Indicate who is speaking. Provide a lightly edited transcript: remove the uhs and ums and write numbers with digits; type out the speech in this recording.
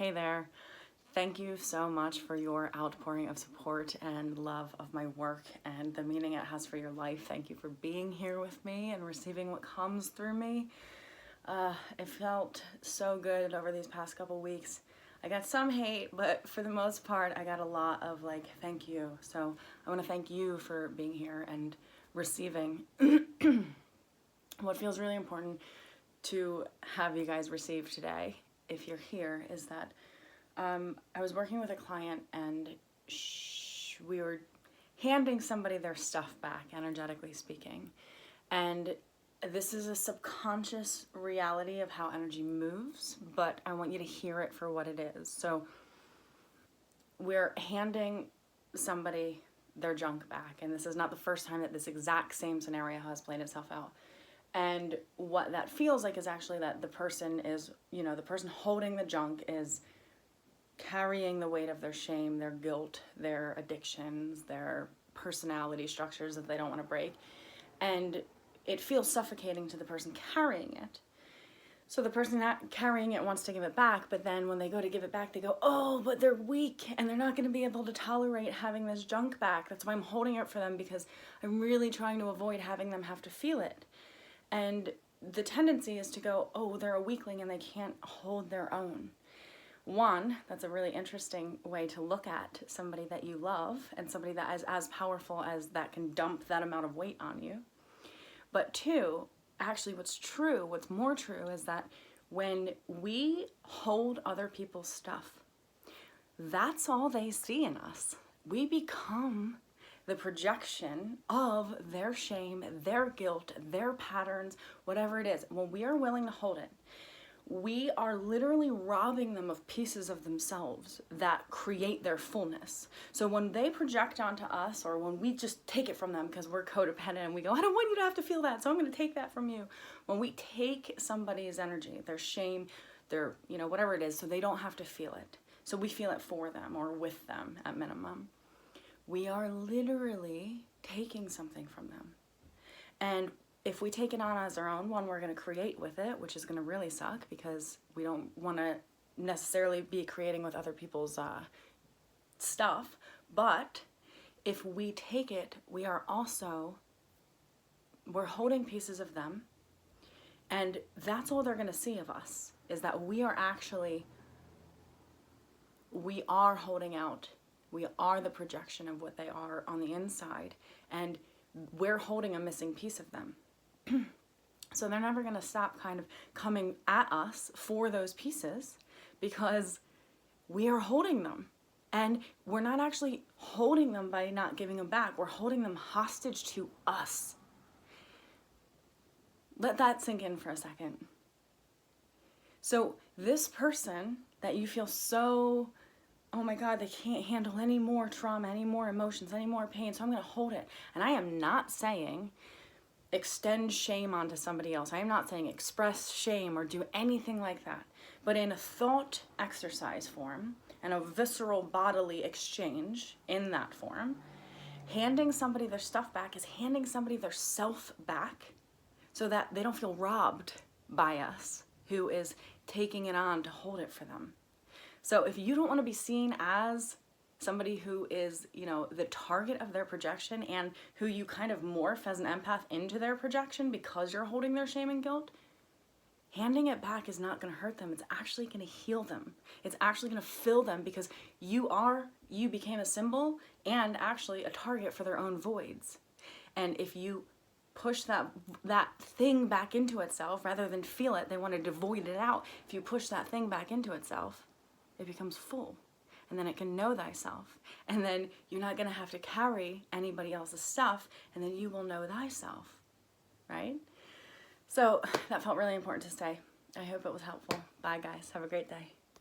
Speaker 1: Hey there. Thank you so much for your outpouring of support and love of my work and the meaning it has for your life. Thank you for being here with me and receiving what comes through me. It felt so good over these past couple weeks. I got some hate, but for the most part, I got a lot of thank you. So I want to thank you for being here and receiving. What feels really important to have you guys receive today, if you're here, is that I was working with a client and we were handing somebody their stuff back, energetically speaking. And this is a subconscious reality of how energy moves, but I want you to hear it for what it is. So we're handing somebody their junk back, and this is not the first time that this exact same scenario has played itself out. And what that feels like is actually that the person is, the person holding the junk is carrying the weight of their shame, their guilt, their addictions, their personality structures that they don't want to break. And it feels suffocating to the person carrying it. So the person not carrying it wants to give it back, but then when they go to give it back, they go, oh, but they're weak and they're not going to be able to tolerate having this junk back. That's why I'm holding it for them, because I'm really trying to avoid having them have to feel it. And the tendency is to go, oh, they're a weakling and they can't hold their own. One, that's a really interesting way to look at somebody that you love and somebody that is as powerful as that can dump that amount of weight on you. But two, actually what's more true is that when we hold other people's stuff, that's all they see in us. We become the projection of their shame, their guilt, their patterns, whatever it is. When we are willing to hold it, we are literally robbing them of pieces of themselves that create their fullness. So when they project onto us, or when we just take it from them because we're codependent and we go, I don't want you to have to feel that, so I'm going to take that from you. When we take somebody's energy, their shame, their, whatever it is, so they don't have to feel it. So we feel it for them or with them at minimum. We are literally taking something from them. And if we take it on as our own, one, we're going to create with it, which is going to really suck because we don't want to necessarily be creating with other people's stuff. But if we take it, we're holding pieces of them. And that's all they're going to see of us, is that we are holding out. We are the projection of what they are on the inside, and we're holding a missing piece of them. So they're never going to stop kind of coming at us for those pieces because we are holding them. And we're not actually holding them by not giving them back. We're holding them hostage to us. Let that sink in for a second. So this person that you feel so, oh my God, they can't handle any more trauma, any more emotions, any more pain, so I'm going to hold it. And I am not saying extend shame onto somebody else. I am not saying express shame or do anything like that. But in a thought exercise form and a visceral bodily exchange in that form, handing somebody their stuff back is handing somebody their self back so that they don't feel robbed by us, who is taking it on to hold it for them. So if you don't want to be seen as somebody who is, the target of their projection and who you kind of morph as an empath into their projection because you're holding their shame and guilt, handing it back is not going to hurt them. It's actually going to heal them. It's actually going to fill them because you became a symbol and actually a target for their own voids. And if you push that thing back into itself, rather than feel it, they wanted to void it out. If you push that thing back into itself, it becomes full, and then it can know thyself, and then you're not going to have to carry anybody else's stuff, and then you will know thyself, right? So that felt really important to say. I hope it was helpful. Bye guys, have a great day.